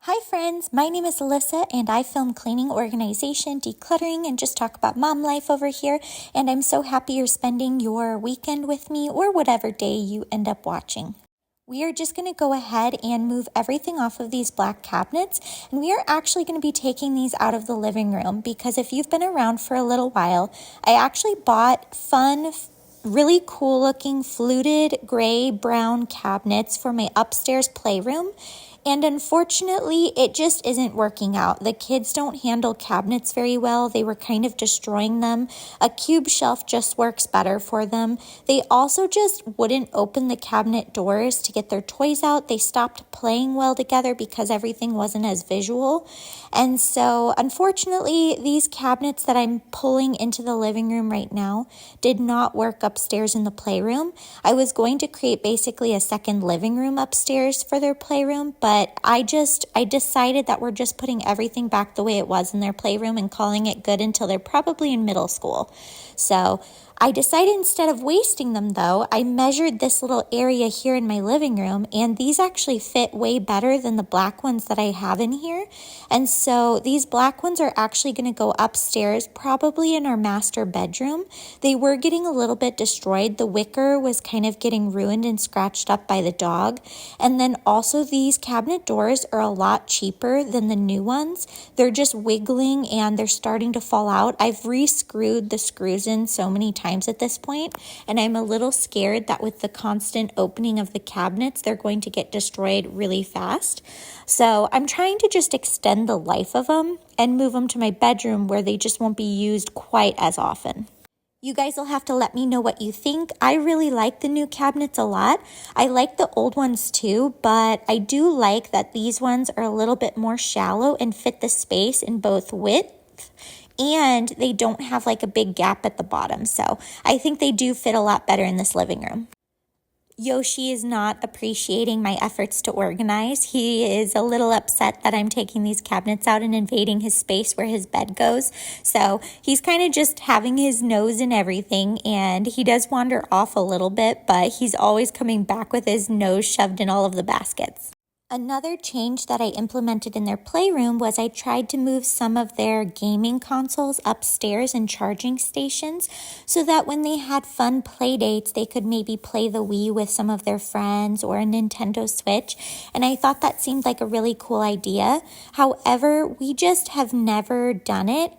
Hi friends, my name is Alyssa and I film cleaning, organization, decluttering, and just talk about mom life over here. And I'm so happy you're spending your weekend with me or whatever day you end up watching. We are just going to go ahead and move everything off of these black cabinets, and we are actually going to be taking these out of the living room because if you've been around for a little while, I actually bought fun, really cool looking fluted gray brown cabinets for my upstairs playroom. And unfortunately, it just isn't working out. The kids don't handle cabinets very well. They were kind of destroying them. A cube shelf just works better for them. They also just wouldn't open the cabinet doors to get their toys out. They stopped playing well together because everything wasn't as visual. And so, unfortunately, these cabinets that I'm pulling into the living room right now did not work upstairs in the playroom. I was going to create basically a second living room upstairs for their playroom, but I decided that we're just putting everything back the way it was in their playroom and calling it good until they're probably in middle school. So I decided instead of wasting them though, I measured this little area here in my living room and these actually fit way better than the black ones that I have in here. And so these black ones are actually going to go upstairs, probably in our master bedroom. They were getting a little bit destroyed. The wicker was kind of getting ruined and scratched up by the dog. And then also these cabinet doors are a lot cheaper than the new ones. They're just wiggling and they're starting to fall out. I've re-screwed the screws in so many times at this point, and I'm a little scared that with the constant opening of the cabinets, they're going to get destroyed really fast. So I'm trying to just extend the life of them and move them to my bedroom where they just won't be used quite as often. You guys will have to let me know what you think. I really like the new cabinets a lot. I like the old ones too, but I do like that these ones are a little bit more shallow and fit the space in both width and they don't have like a big gap at the bottom. So I think they do fit a lot better in this living room. Yoshi is not appreciating my efforts to organize. He is a little upset that I'm taking these cabinets out and invading his space where his bed goes. So he's kind of just having his nose in everything, and he does wander off a little bit, but he's always coming back with his nose shoved in all of the baskets. Another change that I implemented in their playroom was I tried to move some of their gaming consoles upstairs in charging stations so that when they had fun play dates, they could maybe play the Wii with some of their friends or a Nintendo Switch. And I thought that seemed like a really cool idea. However, we just have never done it.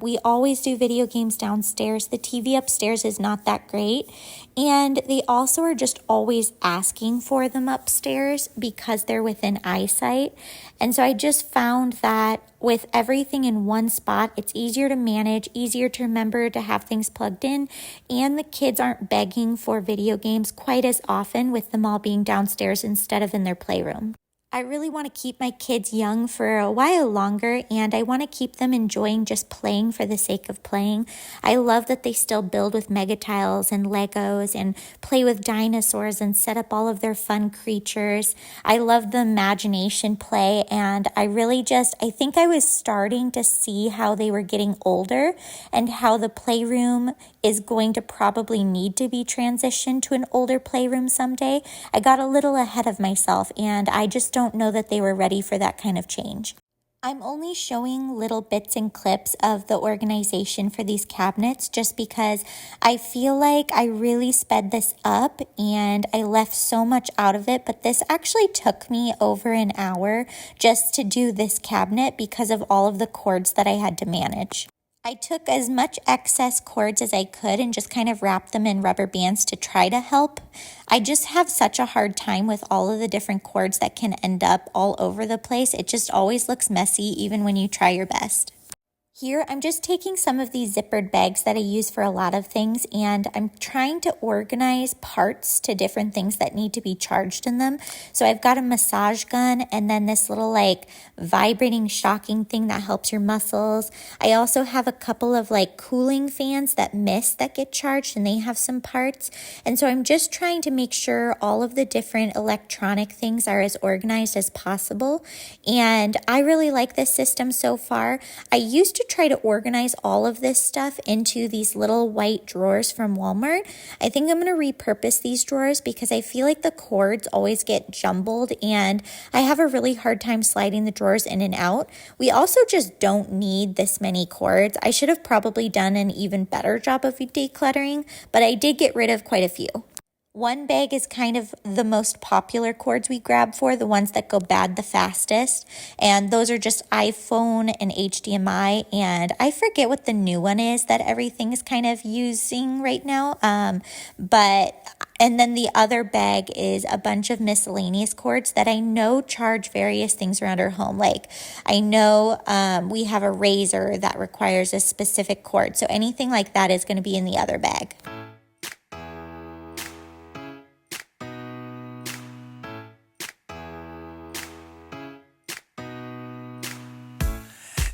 We always do video games downstairs. The TV upstairs is not that great. And they also are just always asking for them upstairs because they're within eyesight. And so I just found that with everything in one spot, it's easier to manage, easier to remember to have things plugged in, and the kids aren't begging for video games quite as often with them all being downstairs instead of in their playroom. I really want to keep my kids young for a while longer, and I want to keep them enjoying just playing for the sake of playing. I love that they still build with Mega Tiles and Legos and play with dinosaurs and set up all of their fun creatures. I love the imagination play, and I think I was starting to see how they were getting older and how the playroom is going to probably need to be transitioned to an older playroom someday. I got a little ahead of myself, and I just don't know that they were ready for that kind of change. I'm only showing little bits and clips of the organization for these cabinets just because I feel like I really sped this up and I left so much out of it, but this actually took me over an hour just to do this cabinet because of all of the cords that I had to manage. I took as much excess cords as I could and just kind of wrapped them in rubber bands to try to help. I just have such a hard time with all of the different cords that can end up all over the place. It just always looks messy even when you try your best. Here, I'm just taking some of these zippered bags that I use for a lot of things, and I'm trying to organize parts to different things that need to be charged in them. So I've got a massage gun and then this little vibrating shocking thing that helps your muscles. I also have a couple of cooling fans that get charged, and they have some parts. And so I'm just trying to make sure all of the different electronic things are as organized as possible. And I really like this system so far. I used to to try to organize all of this stuff into these little white drawers from Walmart. I think I'm going to repurpose these drawers because I feel like the cords always get jumbled and I have a really hard time sliding the drawers in and out. We also just don't need this many cords. I should have probably done an even better job of decluttering, but I did get rid of quite a few. One bag is kind of the most popular cords we grab for, the ones that go bad the fastest. And those are just iPhone and HDMI. And I forget what the new one is that everything is kind of using right now. And then the other bag is a bunch of miscellaneous cords that I know charge various things around our home. Like I know we have a razor that requires a specific cord. So anything like that is going to be in the other bag.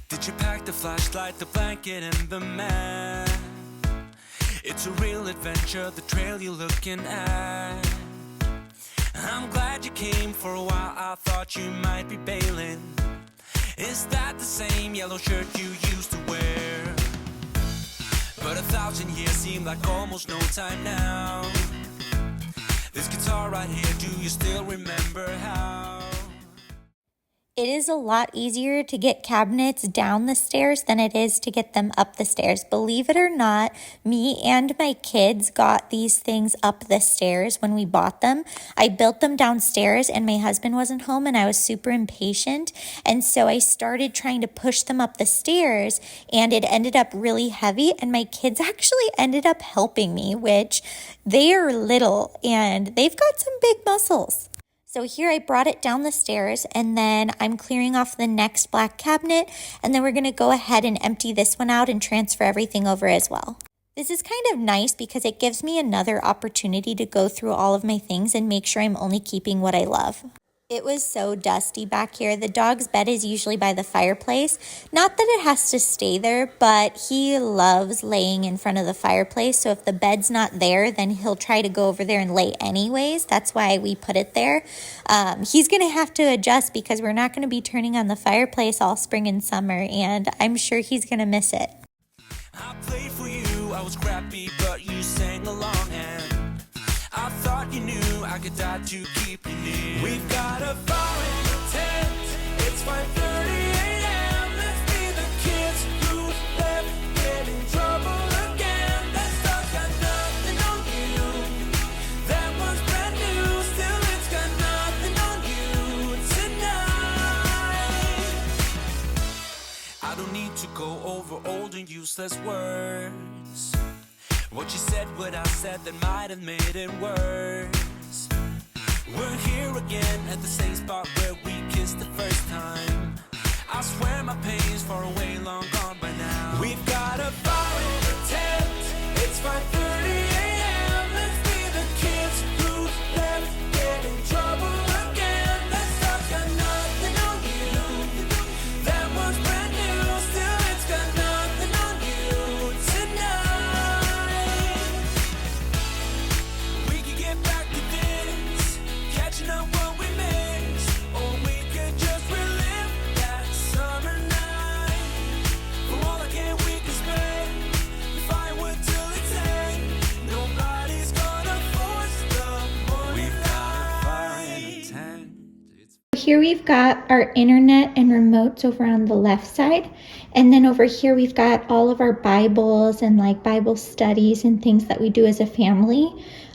Did you pack the flashlight, the blanket, and the map? It's a real adventure, the trail you're looking at. I'm glad you came. For a while I thought you might be bailing. Is that the same yellow shirt you used to wear? But 1,000 years seem like almost no time now. This guitar right here, do you still remember how? It is a lot easier to get cabinets down the stairs than it is to get them up the stairs. Believe it or not, me and my kids got these things up the stairs when we bought them. I built them downstairs and my husband wasn't home and I was super impatient. And so I started trying to push them up the stairs and it ended up really heavy. And my kids actually ended up helping me, which they are little and they've got some big muscles. So here I brought it down the stairs and then I'm clearing off the next black cabinet and then we're going to go ahead and empty this one out and transfer everything over as well. This is kind of nice because it gives me another opportunity to go through all of my things and make sure I'm only keeping what I love. It was so dusty back here. The dog's bed is usually by the fireplace. Not that it has to stay there, but he loves laying in front of the fireplace. So if the bed's not there, then he'll try to go over there and lay anyways. That's why we put it there. He's going to have to adjust because we're not going to be turning on the fireplace all spring and summer, and I'm sure he's going to miss it. I played for you, I was crappy, but you sang along and I thought you knew I could die to keep you near. We've got a fire in the tent. It's 5:30 a.m. Let's be the kids who left, get in trouble again. That stuff's got nothing on you. That one's brand new. Still, it's got nothing on you tonight. I don't need to go over old and useless words. What you said, what I said, that might have made it worse. We're here again at the same spot where we kissed the first time. I swear my pain's far away, long gone by now. We've got a fire in the tent. It's 5:30 a.m. Let's be the kids who left, get in trouble again. That stuff's got nothing on you. That one's brand new. Still, it's got nothing on you tonight. We could get back to this, catching up what we missed, or we could just relive that summer night. For all I can, we can spend the firewood till it's end. Nobody's gonna force the morning. We've got a fire in the tent. Here we've got our internet and remotes over on the left side. And then over here we've got all of our Bibles and like Bible studies and things that we do as a family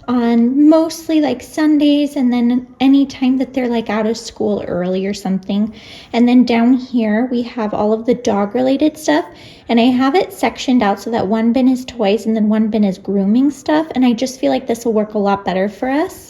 on mostly like Sundays and then any time that they're like out of school early or something. And then down here we have all of the dog related stuff and I have it sectioned out so that one bin is toys and then one bin is grooming stuff. And I just feel like this will work a lot better for us.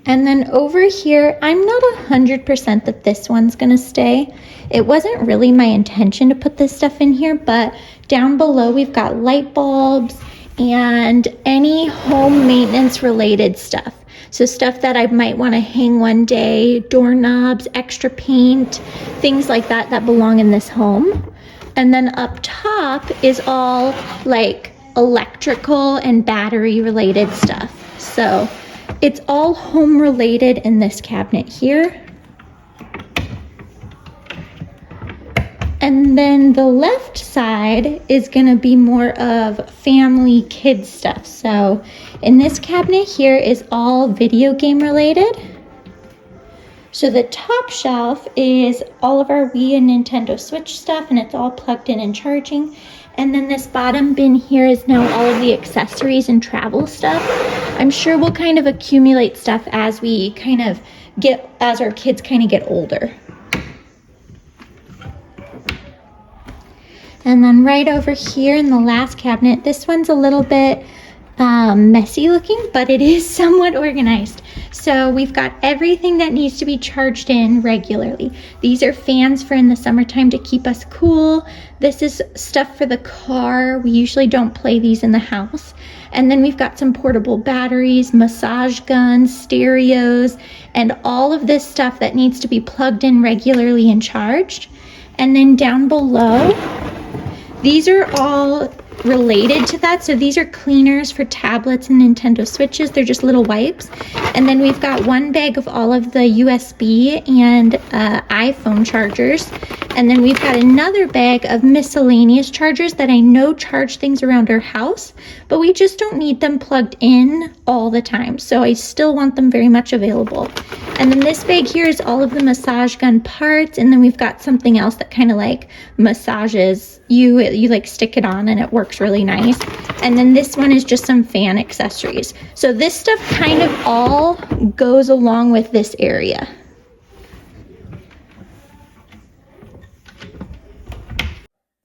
And then over here, I'm not 100% that this one's gonna stay. It wasn't really my intention to put this stuff in here, but down below we've got light bulbs and any home maintenance related stuff. So stuff that I might wanna hang one day, doorknobs, extra paint, things like that that belong in this home. And then up top is all like electrical and battery related stuff. So it's all home related in this cabinet here. And then the left side is going to be more of family kids stuff. So in this cabinet here is all video game related. So the top shelf is all of our Wii and Nintendo Switch stuff, and it's all plugged in and charging. And then this bottom bin here is now all of the accessories and travel stuff. I'm sure we'll kind of accumulate stuff as we as our kids kind of get older. And then right over here in the last cabinet, this one's a little bit messy looking, but it is somewhat organized. So we've got everything that needs to be charged in regularly. These are fans for in the summertime to keep us cool. This is stuff for the car. We usually don't play these in the house. And then we've got some portable batteries, massage guns, stereos, and all of this stuff that needs to be plugged in regularly and charged. And then down below, these are all related to that. So these are cleaners for tablets and Nintendo Switches. They're just little wipes. And then we've got one bag of all of the USB and iPhone chargers. And then we've got another bag of miscellaneous chargers that I know charge things around our house, but we just don't need them plugged in all the time. So I still want them very much available. And then this bag here is all of the massage gun parts. And then we've got something else that kind of like massages you like stick it on and it works really nice. And then this one is just some fan accessories. So this stuff kind of all goes along with this area.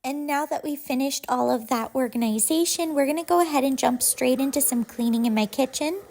And now that we've finished all of that organization, we're gonna go ahead and jump straight into some cleaning in my kitchen.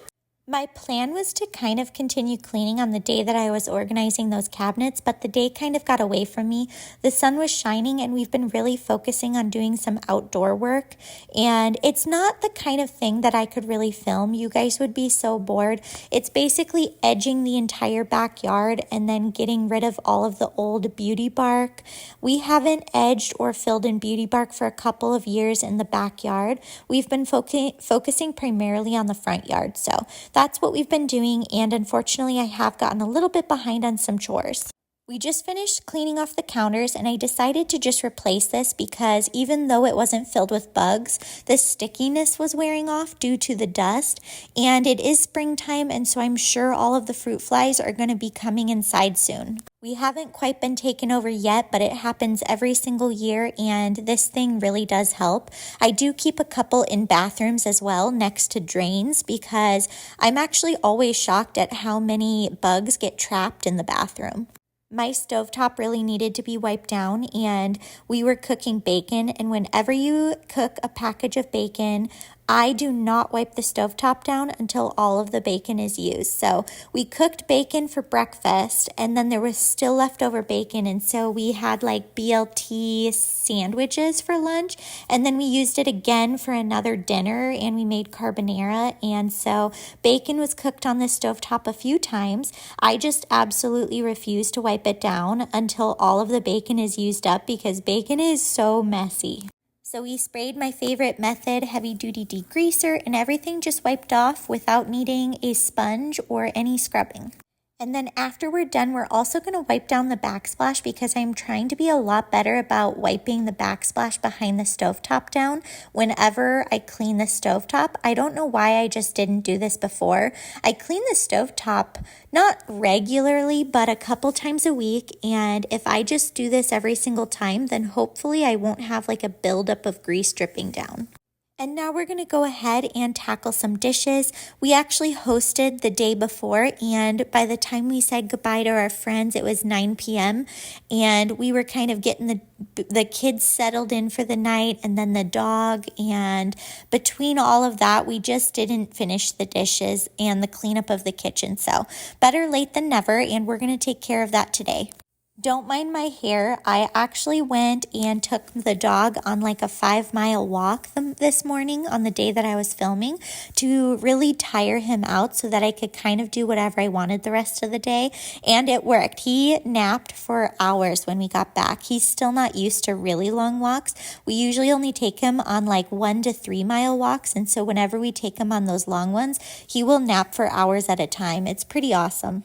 My plan was to kind of continue cleaning on the day that I was organizing those cabinets, but the day kind of got away from me. The sun was shining and we've been really focusing on doing some outdoor work. And it's not the kind of thing that I could really film. You guys would be so bored. It's basically edging the entire backyard and then getting rid of all of the old beauty bark. We haven't edged or filled in beauty bark for a couple of years in the backyard. We've been focusing primarily on the front yard. So that's what we've been doing, and unfortunately I have gotten a little bit behind on some chores. We just finished cleaning off the counters and I decided to just replace this because even though it wasn't filled with bugs, the stickiness was wearing off due to the dust, and it is springtime, and so I'm sure all of the fruit flies are going to be coming inside soon. We haven't quite been taken over yet, but it happens every single year, and this thing really does help. I do keep a couple in bathrooms as well next to drains because I'm actually always shocked at how many bugs get trapped in the bathroom. My stovetop really needed to be wiped down, and we were cooking bacon, and whenever you cook a package of bacon, I do not wipe the stovetop down until all of the bacon is used. So we cooked bacon for breakfast, and then there was still leftover bacon, and so we had like BLT sandwiches for lunch, and then we used it again for another dinner, and we made carbonara, and so bacon was cooked on the stovetop a few times. I just absolutely refuse to wipe it down until all of the bacon is used up because bacon is so messy. So we sprayed my favorite method, heavy duty degreaser, and everything just wiped off without needing a sponge or any scrubbing. And then after we're done, we're also going to wipe down the backsplash because I'm trying to be a lot better about wiping the backsplash behind the stovetop down whenever I clean the stovetop. I don't know why I just didn't do this before. I clean the stovetop not regularly, but a couple times a week. And if I just do this every single time, then hopefully I won't have like a buildup of grease dripping down. And now we're going to go ahead and tackle some dishes. We actually hosted the day before, and by the time we said goodbye to our friends, it was 9 p.m. And we were kind of getting the kids settled in for the night, and then the dog. And between all of that, we just didn't finish the dishes and the cleanup of the kitchen. So better late than never, and we're going to take care of that today. Don't mind my hair. I actually went and took the dog on like a 5-mile walk this morning on the day that I was filming to really tire him out so that I could kind of do whatever I wanted the rest of the day. And it worked. He napped for hours when we got back. He's still not used to really long walks. We usually only take him on like 1 to 3 mile walks. And so whenever we take him on those long ones, he will nap for hours at a time. It's pretty awesome.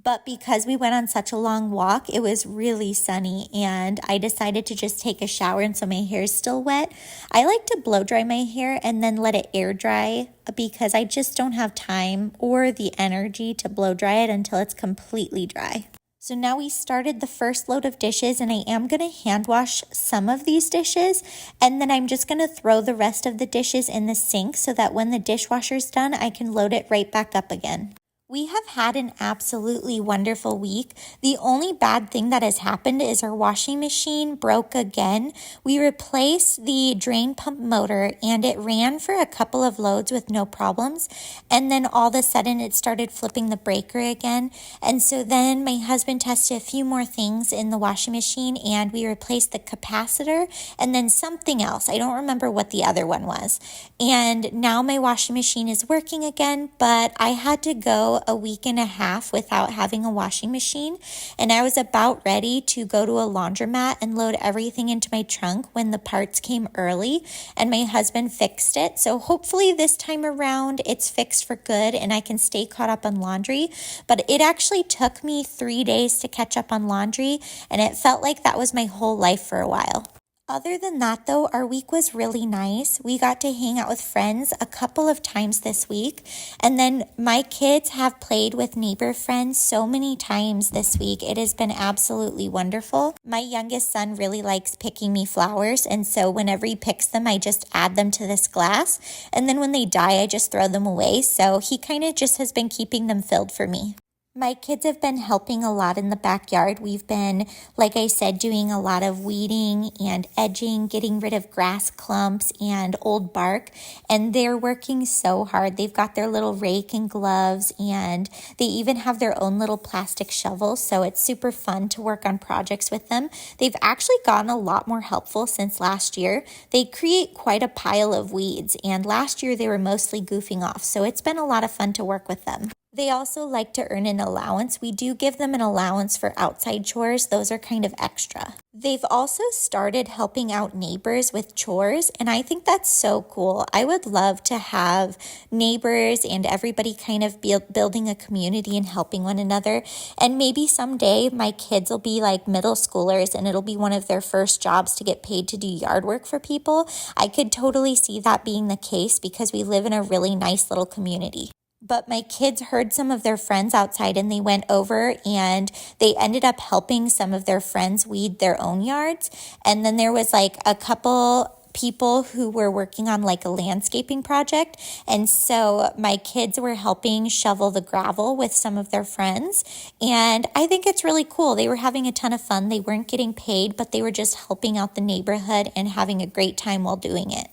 But because we went on such a long walk, it was really sunny and I decided to just take a shower, and so my hair is still wet. I like to blow dry my hair and then let it air dry because I just don't have time or the energy to blow dry it until it's completely dry. So now we started the first load of dishes, and I am going to hand wash some of these dishes, and then I'm just going to throw the rest of the dishes in the sink so that when the dishwasher's done, I can load it right back up again. We have had an absolutely wonderful week. The only bad thing that has happened is our washing machine broke again. We replaced the drain pump motor and it ran for a couple of loads with no problems. And then all of a sudden it started flipping the breaker again. And so then my husband tested a few more things in the washing machine and we replaced the capacitor and then something else. I don't remember what the other one was. And now my washing machine is working again, but I had to go a week and a half without having a washing machine, and I was about ready to go to a laundromat and load everything into my trunk when the parts came early and my husband fixed it. So hopefully this time around it's fixed for good and I can stay caught up on laundry. But it actually took me 3 days to catch up on laundry, and it felt like that was my whole life for a while. Other than that, though, our week was really nice. We got to hang out with friends a couple of times this week. And then my kids have played with neighbor friends so many times this week. It has been absolutely wonderful. My youngest son really likes picking me flowers. And so whenever he picks them, I just add them to this glass. And then when they die, I just throw them away. So he kind of just has been keeping them filled for me. My kids have been helping a lot in the backyard. We've been, like I said, doing a lot of weeding and edging, getting rid of grass clumps and old bark, and they're working so hard. They've got their little rake and gloves, and they even have their own little plastic shovels, so it's super fun to work on projects with them. They've actually gotten a lot more helpful since last year. They create quite a pile of weeds, and last year they were mostly goofing off, so it's been a lot of fun to work with them. They also like to earn an allowance. We do give them an allowance for outside chores. Those are kind of extra. They've also started helping out neighbors with chores, and I think that's so cool. I would love to have neighbors and everybody kind of building a community and helping one another. And maybe someday my kids will be like middle schoolers and it'll be one of their first jobs to get paid to do yard work for people. I could totally see that being the case because we live in a really nice little community. But my kids heard some of their friends outside and they went over and they ended up helping some of their friends weed their own yards. And then there was like a couple people who were working on like a landscaping project. And so my kids were helping shovel the gravel with some of their friends. And I think it's really cool. They were having a ton of fun. They weren't getting paid, but they were just helping out the neighborhood and having a great time while doing it.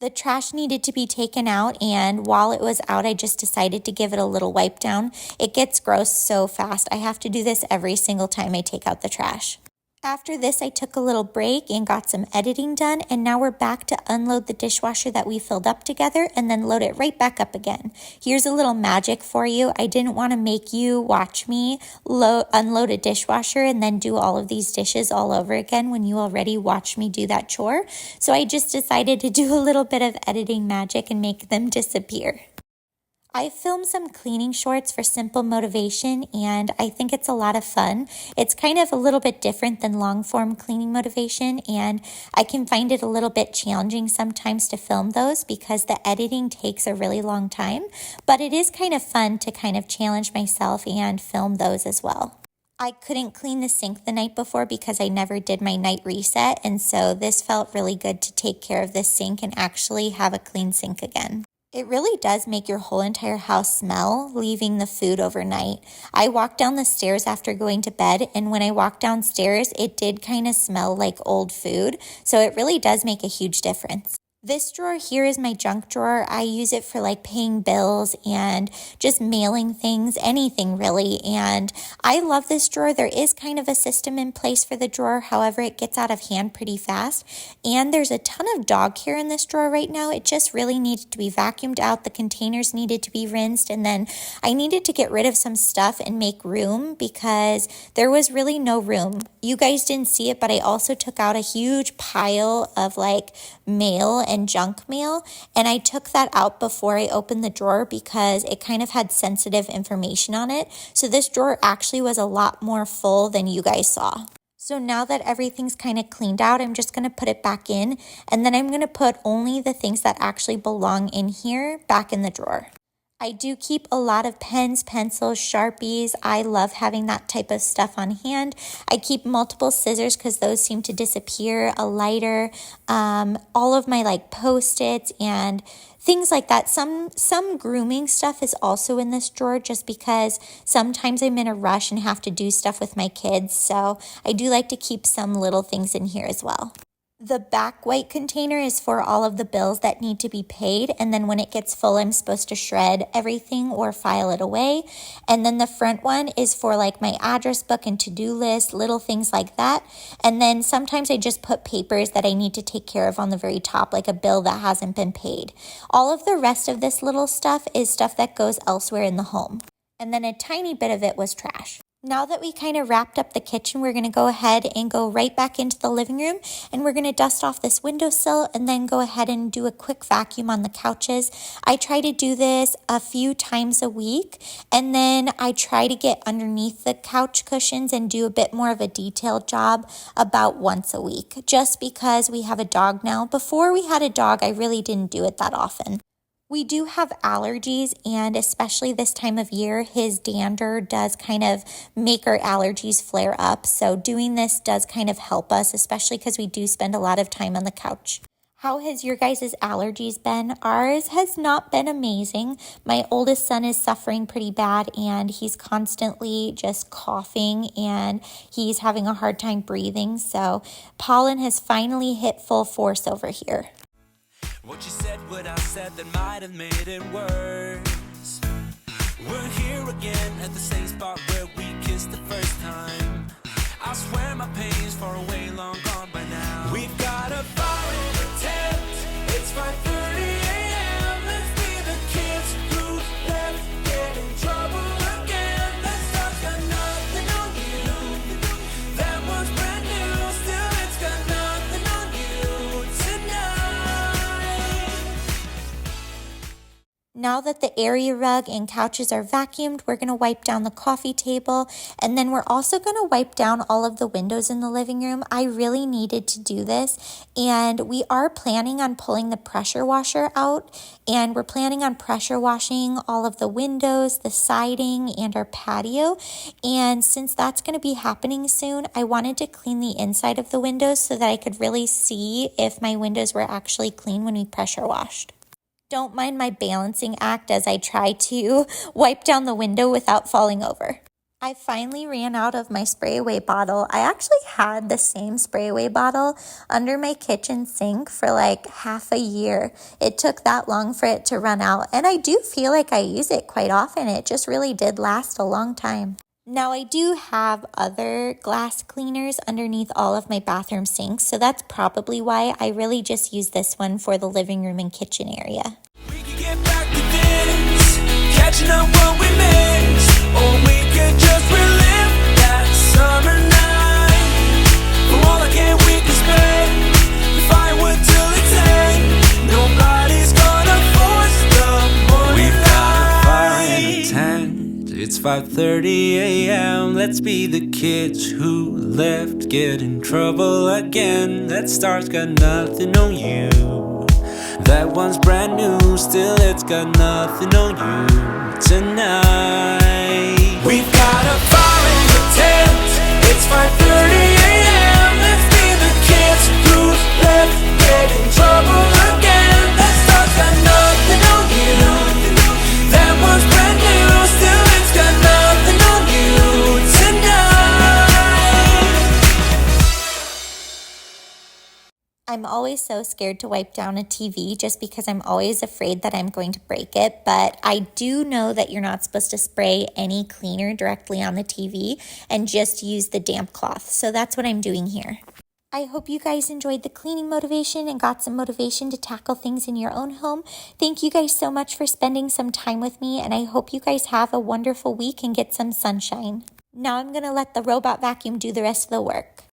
The trash needed to be taken out, and while it was out, I just decided to give it a little wipe down. It gets gross so fast. I have to do this every single time I take out the trash. After this, I took a little break and got some editing done, and now we're back to unload the dishwasher that we filled up together and then load it right back up again. Here's a little magic for you. I didn't want to make you watch me unload a dishwasher and then do all of these dishes all over again when you already watched me do that chore. So I just decided to do a little bit of editing magic and make them disappear. I filmed some cleaning shorts for Simple Motivation, and I think it's a lot of fun. It's kind of a little bit different than long-form cleaning motivation, and I can find it a little bit challenging sometimes to film those because the editing takes a really long time, but it is kind of fun to kind of challenge myself and film those as well. I couldn't clean the sink the night before because I never did my night reset, and so this felt really good to take care of this sink and actually have a clean sink again. It really does make your whole entire house smell, leaving the food overnight. I walked down the stairs after going to bed, and when I walked downstairs, it did kind of smell like old food, so it really does make a huge difference. This drawer here is my junk drawer. I use it for like paying bills and just mailing things, anything really. And I love this drawer. There is kind of a system in place for the drawer. However, it gets out of hand pretty fast. And there's a ton of dog hair in this drawer right now. It just really needed to be vacuumed out. The containers needed to be rinsed. And then I needed to get rid of some stuff and make room because there was really no room. You guys didn't see it, but I also took out a huge pile of like mail and junk mail, and I took that out before I opened the drawer because it kind of had sensitive information on it. So this drawer actually was a lot more full than you guys saw. So now that everything's kind of cleaned out, I'm just going to put it back in, and then I'm going to put only the things that actually belong in here back in the drawer. I do keep a lot of pens, pencils, Sharpies. I love having that type of stuff on hand. I keep multiple scissors because those seem to disappear, a lighter, all of my like Post-its and things like that. Some grooming stuff is also in this drawer just because sometimes I'm in a rush and have to do stuff with my kids. So I do like to keep some little things in here as well. The back white container is for all of the bills that need to be paid, and then when it gets full, I'm supposed to shred everything or file it away. And then the front one is for like my address book and to-do list, little things like that. And then sometimes I just put papers that I need to take care of on the very top, like a bill that hasn't been paid. All of the rest of this little stuff is stuff that goes elsewhere in the home. And then a tiny bit of it was trash. Now that we kind of wrapped up the kitchen, we're going to go ahead and go right back into the living room, and we're going to dust off this windowsill and then go ahead and do a quick vacuum on the couches. I try to do this a few times a week, and then I try to get underneath the couch cushions and do a bit more of a detailed job about once a week, just because we have a dog now. Before we had a dog, I really didn't do it that often. We do have allergies, and especially this time of year, his dander does kind of make our allergies flare up. So doing this does kind of help us, especially because we do spend a lot of time on the couch. How has your guys' allergies been? Ours has not been amazing. My oldest son is suffering pretty bad, and he's constantly just coughing, and he's having a hard time breathing. So pollen has finally hit full force over here. What you said, what I said, that might have made it worse. We're here again at the same spot where we kissed the first time. I swear my pain's far away, long gone by now. We've got a fire in the tent. It's 5:30 a.m. Let's be the kids who left, get in trouble again. Let's talk, got nothing on you. That was brand new, still it's got nothing on you tonight. Now that the area rug and couches are vacuumed, we're going to wipe down the coffee table, and then we're also going to wipe down all of the windows in the living room. I really needed to do this, and we are planning on pulling the pressure washer out, and we're planning on pressure washing all of the windows, the siding, and our patio. And since that's going to be happening soon, I wanted to clean the inside of the windows so that I could really see if my windows were actually clean when we pressure washed. Don't mind my balancing act as I try to wipe down the window without falling over. I finally ran out of my spray away bottle. I actually had the same spray away bottle under my kitchen sink for like half a year. It took that long for it to run out, and I do feel like I use it quite often. It just really did last a long time. Now, I do have other glass cleaners underneath all of my bathroom sinks, so that's probably why I really just use this one for the living room and kitchen area. We could get back to this, catching up what we missed, or we could just relive that summer night. For all I can, we can spend the firewood till it's end. Nobody's gonna force the morning. We've got a fire in the tent. It's 5:30 a.m. Let's be the kids who left, get in trouble again. That star's got nothing on you. That one's brand new, still it's got nothing on you tonight. We've got a fire in the tent. It's 5:30 a.m. Let's be the kids who left, get in trouble again. That star's got nothing on you. That one's brand new, still it's got nothing on you tonight. I'm always so scared to wipe down a TV just because I'm always afraid that I'm going to break it, but I do know that you're not supposed to spray any cleaner directly on the TV and just use the damp cloth, so that's what I'm doing here. I hope you guys enjoyed the cleaning motivation and got some motivation to tackle things in your own home. Thank you guys so much for spending some time with me, and I hope you guys have a wonderful week and get some sunshine. Now I'm going to let the robot vacuum do the rest of the work.